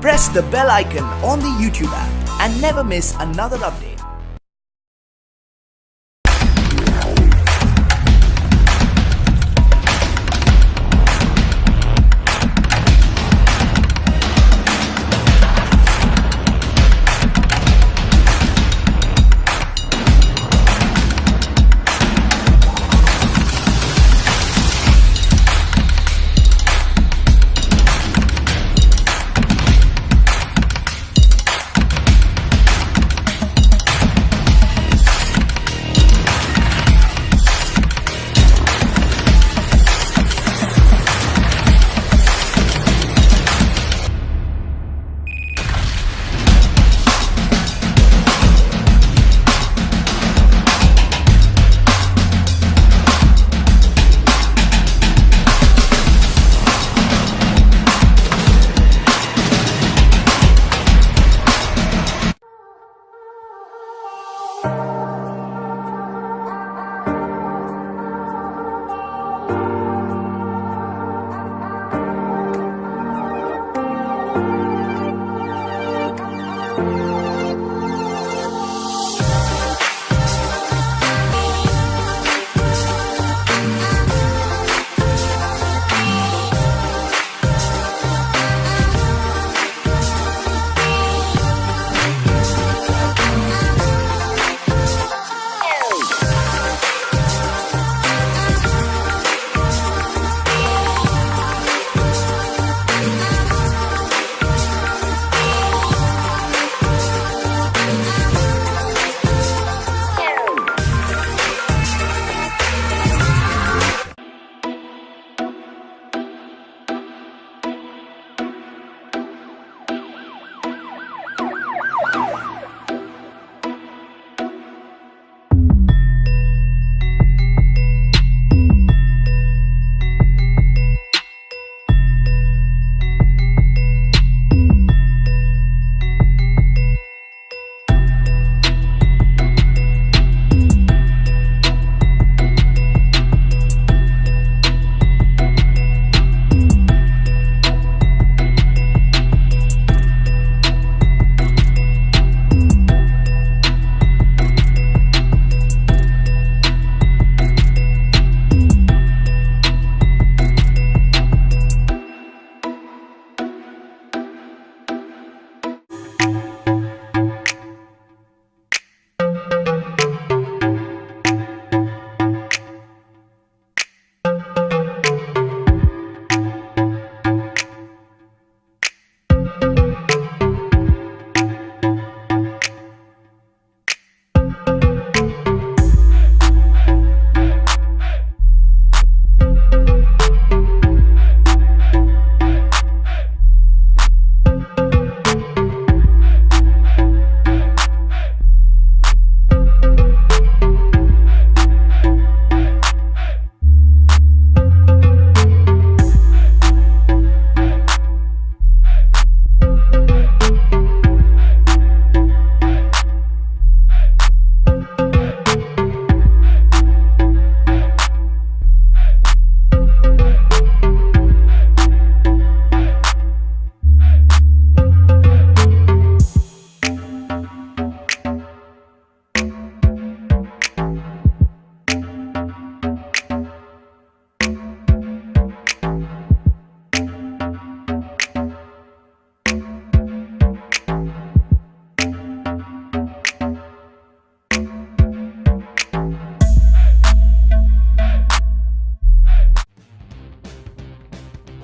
Press the bell icon on the YouTube app and never miss another update.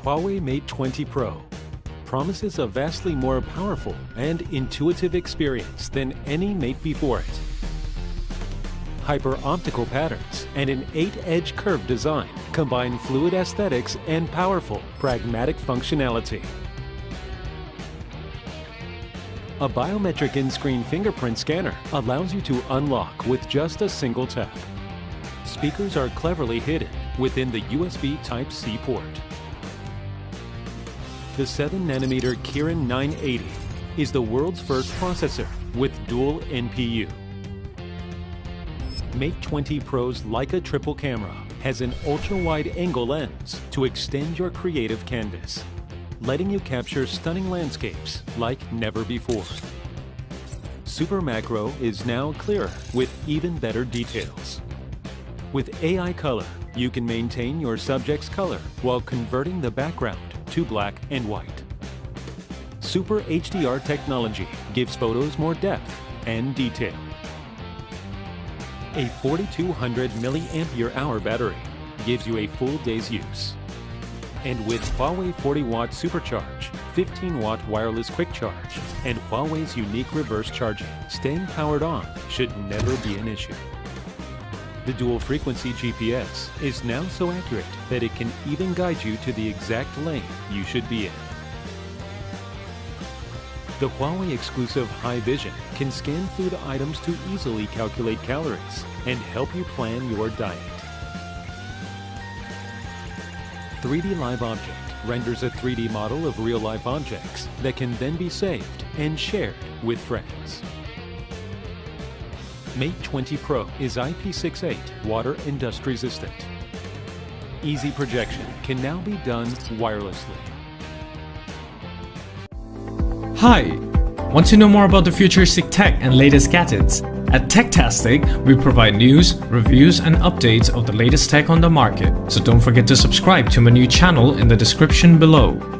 Huawei Mate 20 Pro promises a vastly more powerful and intuitive experience than any Mate before it. Hyper-optical patterns and an 8-edge curved design combine fluid aesthetics and powerful, pragmatic functionality. A biometric in-screen fingerprint scanner allows you to unlock with just a single tap. Speakers are cleverly hidden within the USB Type-C port. The 7nm Kirin 980 is the world's first processor with dual NPU. Mate 20 Pro's Leica triple camera has an ultra-wide angle lens to extend your creative canvas. letting you capture stunning landscapes like never before. Super Macro is now clearer with even better details. With AI Color, you can maintain your subject's color while converting the background to black and white. Super HDR technology gives photos more depth and detail. A 4200 mAh battery gives you a full day's use. And with Huawei 40-watt Supercharge, 15-watt wireless quick charge, and Huawei's unique reverse charging, staying powered on should never be an issue. The dual-frequency GPS is now so accurate that it can even guide you to the exact lane you should be in. The Huawei exclusive High Vision can scan food items to easily calculate calories and help you plan your diet. 3D Live Object renders a 3D model of real-life objects that can then be saved and shared with friends. Mate 20 Pro is IP68 water and dust resistant. Easy projection can now be done wirelessly. Hi! Want to know more about the futuristic tech and latest gadgets? At Techtastic, we provide news, reviews and updates of the latest tech on the market. So don't forget to subscribe to my new channel in the description below.